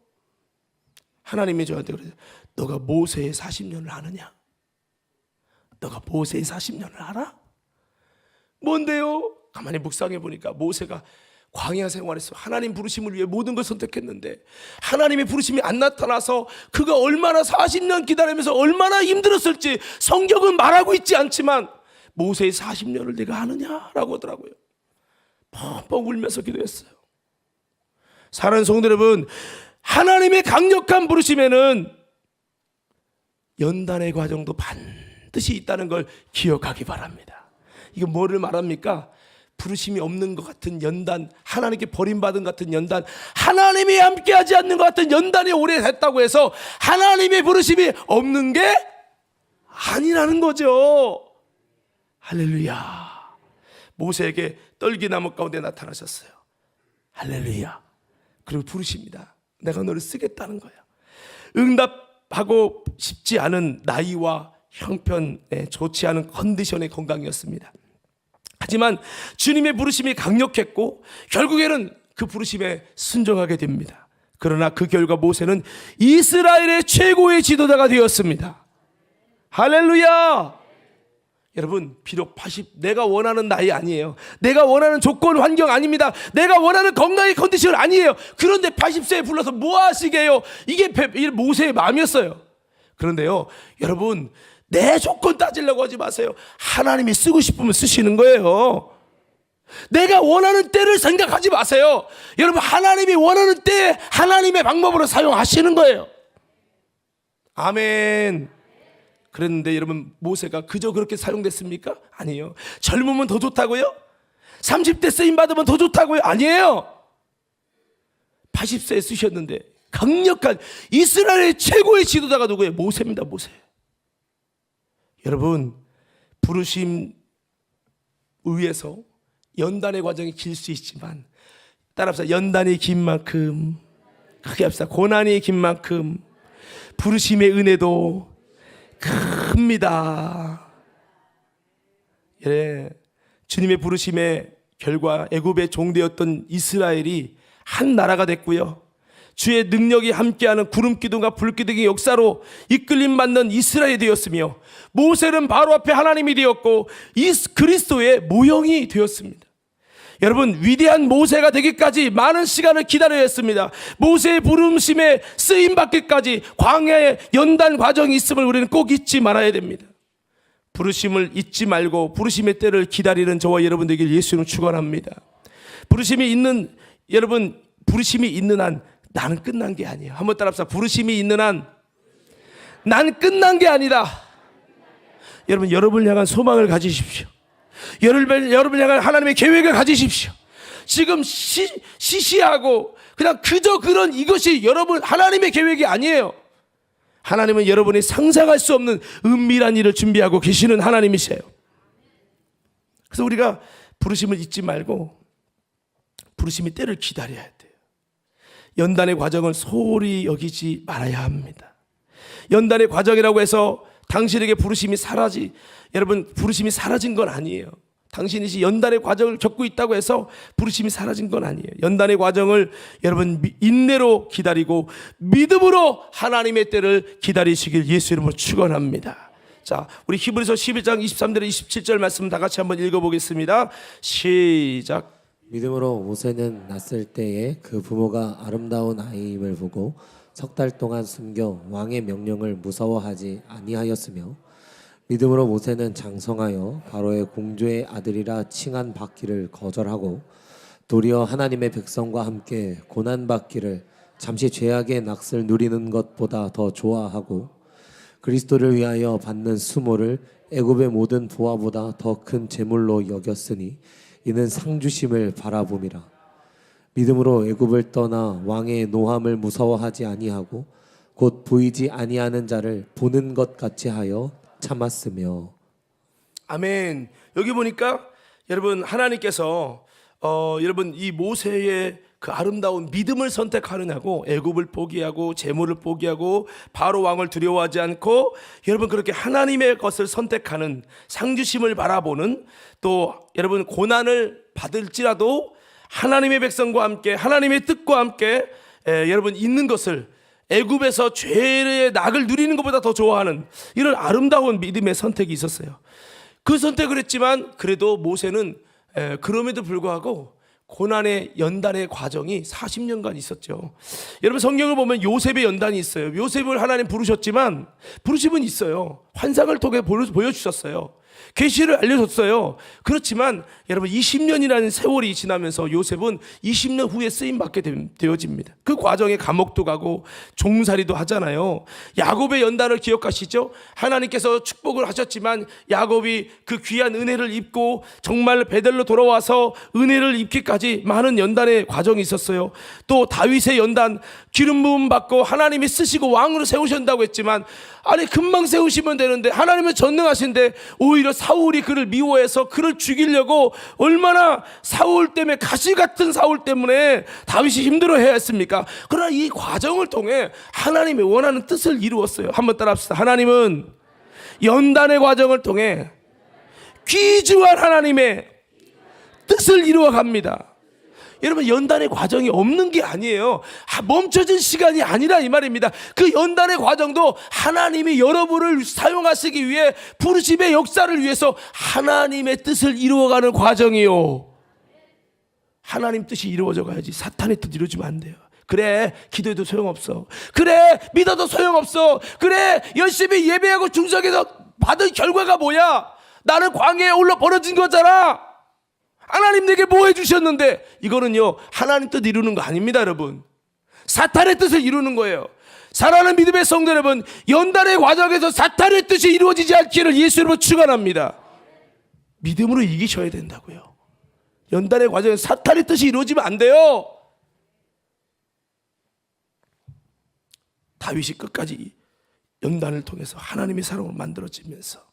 [SPEAKER 1] 하나님이 저한테 그래요. 너가 모세의 40년을 아느냐? 너가 모세의 40년을 알아? 뭔데요? 가만히 묵상해 보니까 모세가 광야 생활에서 하나님 부르심을 위해 모든 걸 선택했는데 하나님의 부르심이 안 나타나서 그가 얼마나 40년 기다리면서 얼마나 힘들었을지 성경은 말하고 있지 않지만 모세의 40년을 내가 아느냐라고 하더라고요. 펑펑 울면서 기도했어요. 사랑하는 성도 여러분, 하나님의 강력한 부르심에는 연단의 과정도 반드시 있다는 걸 기억하기 바랍니다. 이게 뭐를 말합니까? 부르심이 없는 것 같은 연단, 하나님께 버림받은 것 같은 연단, 하나님이 함께하지 않는 것 같은 연단이 오래됐다고 해서 하나님의 부르심이 없는 게 아니라는 거죠. 할렐루야. 모세에게 떨기나무 가운데 나타나셨어요. 할렐루야. 그리고 부르십니다. 내가 너를 쓰겠다는 거야. 응답하고 싶지 않은 나이와 형편에 좋지 않은 컨디션의 건강이었습니다. 하지만 주님의 부르심이 강력했고 결국에는 그 부르심에 순종하게 됩니다. 그러나 그 결과 모세는 이스라엘의 최고의 지도자가 되었습니다. 할렐루야. 여러분, 비록 내가 원하는 나이 아니에요. 내가 원하는 조건 환경 아닙니다. 내가 원하는 건강의 컨디션 아니에요. 그런데 80세에 불러서 뭐 하시게요? 이게 모세의 마음이었어요. 그런데요, 여러분, 내 조건 따지려고 하지 마세요. 하나님이 쓰고 싶으면 쓰시는 거예요. 내가 원하는 때를 생각하지 마세요. 여러분, 하나님이 원하는 때에 하나님의 방법으로 사용하시는 거예요. 아멘. 그랬는데 여러분, 모세가 그저 그렇게 사용됐습니까? 아니에요. 젊으면 더 좋다고요? 30대 쓰임받으면 더 좋다고요? 아니에요. 80세에 쓰셨는데 강력한 이스라엘의 최고의 지도자가 누구예요? 모세입니다. 모세. 여러분, 부르심 위에서 연단의 과정이 길 수 있지만, 따라합시다. 연단이 긴 만큼, 크게 합시다. 고난이 긴 만큼 부르심의 은혜도 큽니다. 예, 주님의 부르심의 결과 애굽의 종되었던 이스라엘이 한 나라가 됐고요, 주의 능력이 함께하는 구름기둥과 불기둥의 역사로 이끌림 받는 이스라엘이 되었으며, 모세는 바로 앞에 하나님이 되었고 그리스도의 모형이 되었습니다. 여러분, 위대한 모세가 되기까지 많은 시간을 기다려야 했습니다. 모세의 부르심에 쓰임 받기까지 광야의 연단 과정이 있음을 우리는 꼭 잊지 말아야 됩니다. 부르심을 잊지 말고 부르심의 때를 기다리는 저와 여러분 되길 예수는 축원합니다. 부르심이 있는 한 나는 끝난 게 아니에요. 한번 따라합시다. 부르심이 있는 한 난 끝난 게 아니다. 여러분, 여러분을 향한 소망을 가지십시오. 여러분을 향한 하나님의 계획을 가지십시오. 지금 시시하고 그냥 그저 그런 이것이 여러분 하나님의 계획이 아니에요. 하나님은 여러분이 상상할 수 없는 은밀한 일을 준비하고 계시는 하나님이세요. 그래서 우리가 부르심을 잊지 말고 부르심의 때를 기다려야 돼요. 연단의 과정을 소홀히 여기지 말아야 합니다. 연단의 과정이라고 해서 당신에게 여러분, 부르심이 사라진 건 아니에요. 당신이 연단의 과정을 겪고 있다고 해서 부르심이 사라진 건 아니에요. 연단의 과정을 여러분 인내로 기다리고 믿음으로 하나님의 때를 기다리시길 예수 이름으로 축원합니다. 자, 우리 히브리서 11장 23절 27절 말씀 다 같이 한번 읽어보겠습니다. 시작.
[SPEAKER 2] 믿음으로 모세는 났을 때에 그 부모가 아름다운 아이임을 보고 석 달 동안 숨겨 왕의 명령을 무서워하지 아니하였으며, 믿음으로 모세는 장성하여 바로의 공주의 아들이라 칭한 받기를 거절하고 도리어 하나님의 백성과 함께 고난받기를 잠시 죄악의 낙을 누리는 것보다 더 좋아하고, 그리스도를 위하여 받는 수모를 애굽의 모든 부하보다 더 큰 재물로 여겼으니 이는 상주심을 바라봄이라. 믿음으로 애굽을 떠나 왕의 노함을 무서워하지 아니하고 곧 보이지 아니하는 자를 보는 것 같이 하여 참았으며.
[SPEAKER 1] 아멘. 여기 보니까 여러분, 하나님께서 여러분 이 모세의 그 아름다운 믿음을 선택하느냐고, 애굽을 포기하고 재물을 포기하고 바로 왕을 두려워하지 않고 여러분 그렇게 하나님의 것을 선택하는, 상주심을 바라보는, 또 여러분 고난을 받을지라도 하나님의 백성과 함께 하나님의 뜻과 함께 여러분 있는 것을, 애굽에서 죄의 낙을 누리는 것보다 더 좋아하는 이런 아름다운 믿음의 선택이 있었어요. 그 선택을 했지만 그래도 모세는 그럼에도 불구하고 고난의 연단의 과정이 40년간 있었죠. 여러분, 성경을 보면 요셉의 연단이 있어요. 요셉을 하나님 부르셨지만 부르심은 있어요. 환상을 통해 보여주셨어요. 계시를 알려줬어요. 그렇지만 여러분 20년이라는 세월이 지나면서 요셉은 20년 후에 쓰임 받게 되어집니다. 그 과정에 감옥도 가고 종살이도 하잖아요. 야곱의 연단을 기억하시죠? 하나님께서 축복을 하셨지만 야곱이 그 귀한 은혜를 입고 정말 베델로 돌아와서 은혜를 입기까지 많은 연단의 과정이 있었어요. 또 다윗의 연단, 기름 부음 받고 하나님이 쓰시고 왕으로 세우신다고 했지만 아니 금방 세우시면 되는데 하나님은 전능하신데 오히려 사울이 그를 미워해서 그를 죽이려고 얼마나 사울 때문에 가시 같은 사울 때문에 다윗이 힘들어해야 했습니까? 그러나 이 과정을 통해 하나님이 원하는 뜻을 이루었어요. 한번 따라합시다. 하나님은 연단의 과정을 통해 귀중한 하나님의 뜻을 이루어 갑니다. 여러분 연단의 과정이 없는 게 아니에요. 멈춰진 시간이 아니라 이 말입니다. 그 연단의 과정도 하나님이 여러분을 사용하시기 위해 부르심의 역사를 위해서 하나님의 뜻을 이루어가는 과정이요. 하나님 뜻이 이루어져 가야지 사탄의 뜻 이루어지면 안 돼요. 그래 기도해도 소용없어. 그래 믿어도 소용없어. 그래 열심히 예배하고 중성에서 받은 결과가 뭐야? 나는 광야에 올라 버려진 거잖아. 하나님 내게 뭐 해주셨는데. 이거는요 하나님 뜻 이루는 거 아닙니다 여러분. 사탄의 뜻을 이루는 거예요. 사랑하는 믿음의 성도 여러분, 연단의 과정에서 사탄의 뜻이 이루어지지 않기를 예수 이름으로 축원합니다. 믿음으로 이기셔야 된다고요. 연단의 과정에서 사탄의 뜻이 이루어지면 안 돼요. 다윗이 끝까지 연단을 통해서 하나님의 사랑으로 만들어지면서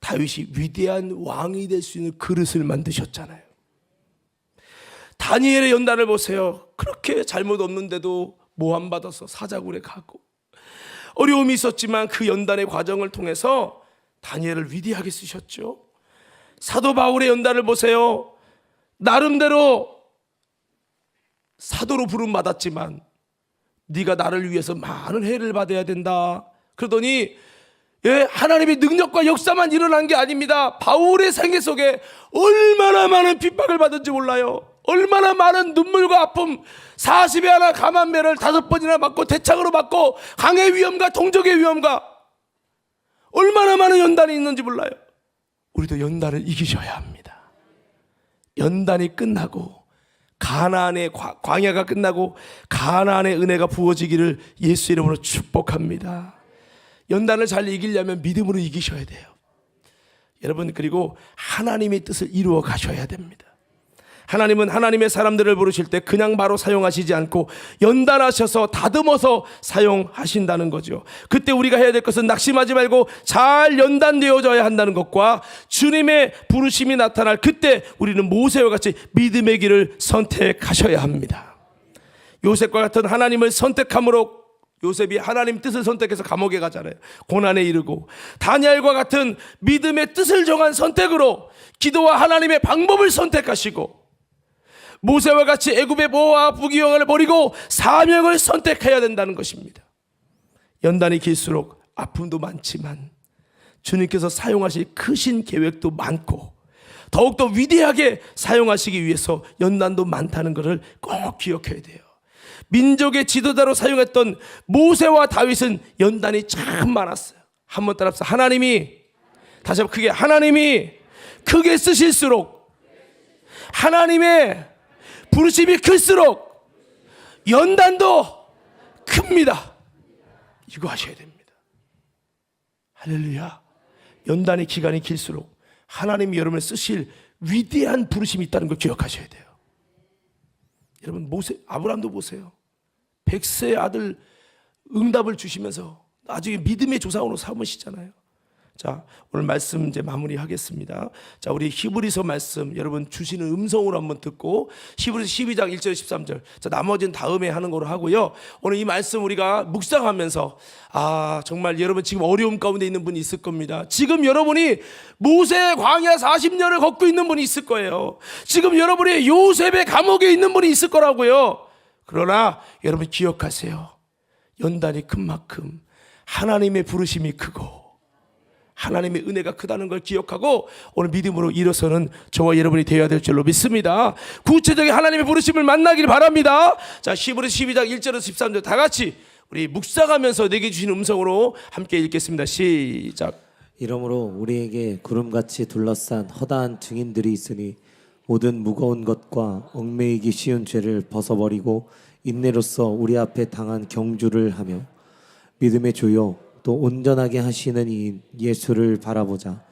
[SPEAKER 1] 다윗이 위대한 왕이 될 수 있는 그릇을 만드셨잖아요. 다니엘의 연단을 보세요. 그렇게 잘못 없는데도 모함받아서 사자굴에 가고 어려움이 있었지만 그 연단의 과정을 통해서 다니엘을 위대하게 쓰셨죠. 사도 바울의 연단을 보세요. 나름대로 사도로 부름 받았지만 네가 나를 위해서 많은 해를 받아야 된다. 그러더니 하나님의 능력과 역사만 일어난 게 아닙니다. 바울의 생애 속에 얼마나 많은 핍박을 받은지 몰라요. 얼마나 많은 눈물과 아픔, 40에 하나 감한매를 5번이나 맞고 대창으로 맞고 강의 위험과 동족의 위험과 얼마나 많은 연단이 있는지 몰라요. 우리도 연단을 이기셔야 합니다. 연단이 끝나고 가나안의 광야가 끝나고 가나안의 은혜가 부어지기를 예수 이름으로 축복합니다. 연단을 잘 이기려면 믿음으로 이기셔야 돼요. 여러분 그리고 하나님의 뜻을 이루어 가셔야 됩니다. 하나님은 하나님의 사람들을 부르실 때 그냥 바로 사용하시지 않고 연단하셔서 다듬어서 사용하신다는 거죠. 그때 우리가 해야 될 것은 낙심하지 말고 잘 연단되어져야 한다는 것과 주님의 부르심이 나타날 그때 우리는 모세와 같이 믿음의 길을 선택하셔야 합니다. 요셉과 같은 하나님을 선택함으로 요셉이 하나님 뜻을 선택해서 감옥에 가잖아요. 고난에 이르고 다니엘과 같은 믿음의 뜻을 정한 선택으로 기도와 하나님의 방법을 선택하시고 모세와 같이 애굽의 모와 부귀영화를 버리고 사명을 선택해야 된다는 것입니다. 연단이 길수록 아픔도 많지만 주님께서 사용하실 크신 계획도 많고 더욱더 위대하게 사용하시기 위해서 연단도 많다는 것을 꼭 기억해야 돼요. 민족의 지도자로 사용했던 모세와 다윗은 연단이 참 많았어요. 한번 따라합시다. 하나님이, 다시 한번 크게, 하나님이 크게 쓰실수록 하나님의 부르심이 클수록 연단도 큽니다. 이거 하셔야 됩니다. 할렐루야. 연단의 기간이 길수록 하나님이 여러분을 쓰실 위대한 부르심이 있다는 걸 기억하셔야 돼요. 여러분 아브라함도 보세요. 100세의 아들 응답을 주시면서 나중에 믿음의 조상으로 삼으시잖아요. 자, 오늘 말씀 이제 마무리하겠습니다. 자, 우리 히브리서 말씀 여러분 주시는 음성으로 한번 듣고 히브리서 12장 1절 13절. 자, 나머지는 다음에 하는 거로 하고요. 오늘 이 말씀 우리가 묵상하면서 정말 여러분 지금 어려움 가운데 있는 분이 있을 겁니다. 지금 여러분이 모세 광야 40년을 걷고 있는 분이 있을 거예요. 지금 여러분이 요셉의 감옥에 있는 분이 있을 거라고요. 그러나 여러분 기억하세요. 연단이 큰 만큼 하나님의 부르심이 크고 하나님의 은혜가 크다는 걸 기억하고 오늘 믿음으로 일어서는 저와 여러분이 되어야 될 줄로 믿습니다. 구체적인 하나님의 부르심을 만나길 바랍니다. 자, 히브리서 12장 1절에서 13절 다 같이 우리 묵상하면서 내게 주신 음성으로 함께 읽겠습니다. 시작.
[SPEAKER 2] 이러므로 우리에게 구름같이 둘러싼 허다한 증인들이 있으니 모든 무거운 것과 얽매이기 쉬운 죄를 벗어버리고 인내로써 우리 앞에 당한 경주를 하며 믿음의 주요 또 온전하게 하시는 이인 예수를 바라보자.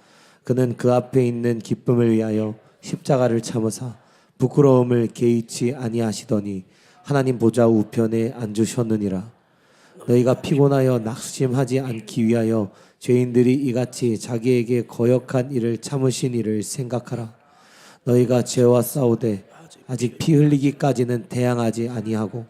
[SPEAKER 2] 그는 그 앞에 있는 기쁨을 위하여 십자가를 참으사 부끄러움을 개의치 아니하시더니 하나님 보좌 우편에 앉으셨느니라. 너희가 피곤하여 낙심하지 않기 위하여 죄인들이 이같이 자기에게 거역한 일을 참으신 일을 생각하라. 너희가 죄와 싸우되 아직 피 흘리기까지는 대항하지 아니하고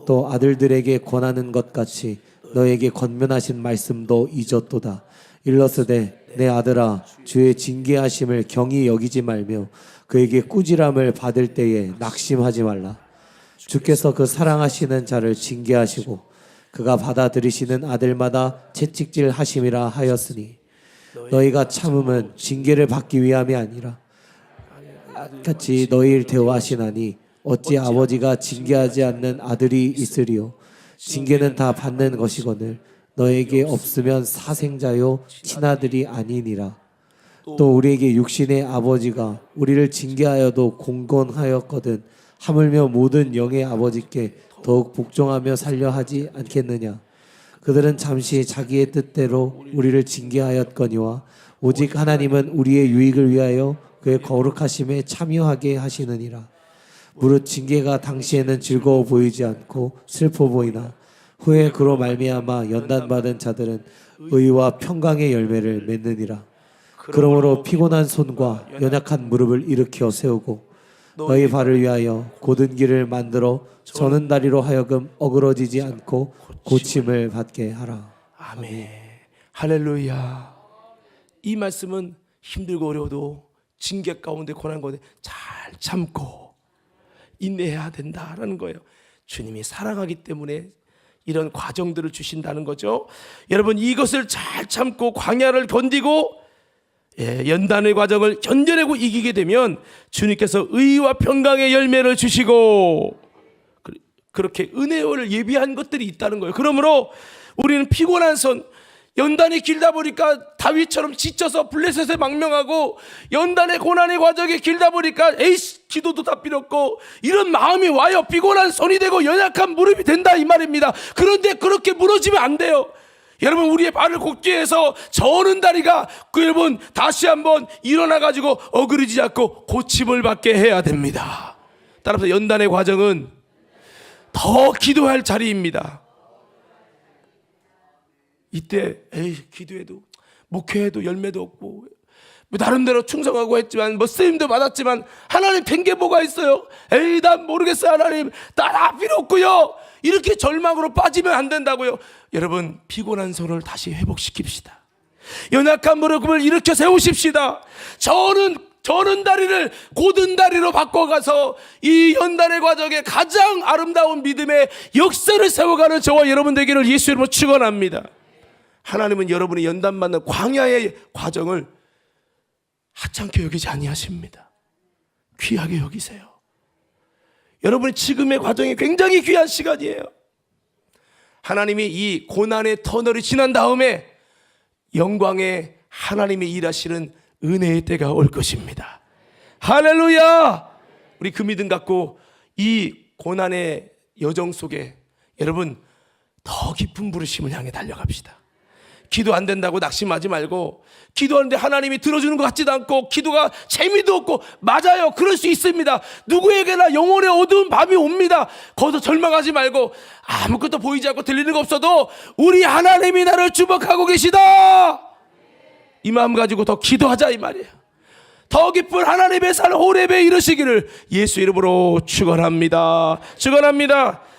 [SPEAKER 2] 또 아들들에게 권하는 것 같이 너에게 권면하신 말씀도 잊었도다. 일러스되 내 아들아 주의 징계하심을 경히 여기지 말며 그에게 꾸지람을 받을 때에 낙심하지 말라. 주께서 그 사랑하시는 자를 징계하시고 그가 받아들이시는 아들마다 채찍질 하심이라 하였으니 너희가 참음은 징계를 받기 위함이 아니라 같이 너희를 대우하시나니 어찌 아버지가 징계하지 않는 아들이 있으리요. 징계는 다 받는 것이거늘 너에게 없으면 사생자요 친아들이 아니니라. 또 우리에게 육신의 아버지가 우리를 징계하여도 공건하였거든 하물며 모든 영의 아버지께 더욱 복종하며 살려 하지 않겠느냐. 그들은 잠시 자기의 뜻대로 우리를 징계하였거니와 오직 하나님은 우리의 유익을 위하여 그의 거룩하심에 참여하게 하시느니라. 무릇 징계가 당시에는 즐거워 보이지 않고 슬퍼 보이나 후에 그로 말미암아 연단받은 자들은 의와 평강의 열매를 맺느니라. 그러므로 피곤한 손과 연약한 무릎을 일으켜 세우고 너희 발을 위하여 곧은 길을 만들어 저는 다리로 하여금 어그러지지 않고 고침을 받게 하라.
[SPEAKER 1] 아멘. 할렐루야. 이 말씀은 힘들고 어려워도 징계 가운데 고난 가운데 잘 참고 인내해야 된다라는 거예요. 주님이 사랑하기 때문에 이런 과정들을 주신다는 거죠. 여러분 이것을 잘 참고 광야를 견디고 연단의 과정을 견뎌내고 이기게 되면 주님께서 의와 평강의 열매를 주시고 그렇게 은혜를 예비한 것들이 있다는 거예요. 그러므로 우리는 피곤한 손, 연단이 길다 보니까 다윗처럼 지쳐서 블레셋에 망명하고 연단의 고난의 과정이 길다 보니까 에이씨 기도도 다 필요 없고 이런 마음이 와요. 피곤한 손이 되고 연약한 무릎이 된다 이 말입니다. 그런데 그렇게 무너지면 안 돼요. 여러분 우리의 발을 곧게 해서 저는 다리가 여러분 다시 한번 일어나 가지고 어그러지지 않고 고침을 받게 해야 됩니다. 따라서 연단의 과정은 더 기도할 자리입니다. 이때 기도해도 목회해도 열매도 없고 나름대로 충성하고 했지만 쓰임도 받았지만 하나님 된 게 뭐가 있어요? 난 모르겠어요. 하나님 나 필요 없고요. 이렇게 절망으로 빠지면 안 된다고요. 여러분 피곤한 손을 다시 회복시킵시다. 연약한 무릎을 일으켜 세우십시다. 저는 다리를 곧은 다리로 바꿔가서 이 연단의 과정에 가장 아름다운 믿음의 역사를 세워가는 저와 여러분 되기를 예수 이름으로 축원합니다. 하나님은 여러분이 연단받는 광야의 과정을 하찮게 여기지 아니하십니다. 귀하게 여기세요. 여러분의 지금의 과정이 굉장히 귀한 시간이에요. 하나님이 이 고난의 터널이 지난 다음에 영광의 하나님이 일하시는 은혜의 때가 올 것입니다. 할렐루야. 우리 그 믿음 갖고 이 고난의 여정 속에 여러분 더 깊은 부르심을 향해 달려갑시다. 기도 안 된다고 낙심하지 말고 기도하는데 하나님이 들어주는 것 같지도 않고 기도가 재미도 없고 맞아요. 그럴 수 있습니다. 누구에게나 영혼의 어두운 밤이 옵니다. 거기서 절망하지 말고 아무것도 보이지 않고 들리는 거 없어도 우리 하나님이 나를 주목하고 계시다. 이 마음 가지고 더 기도하자 이 말이에요. 더 깊은 하나님의 산 호렙에 이르시기를 예수 이름으로 축원합니다. 축원합니다.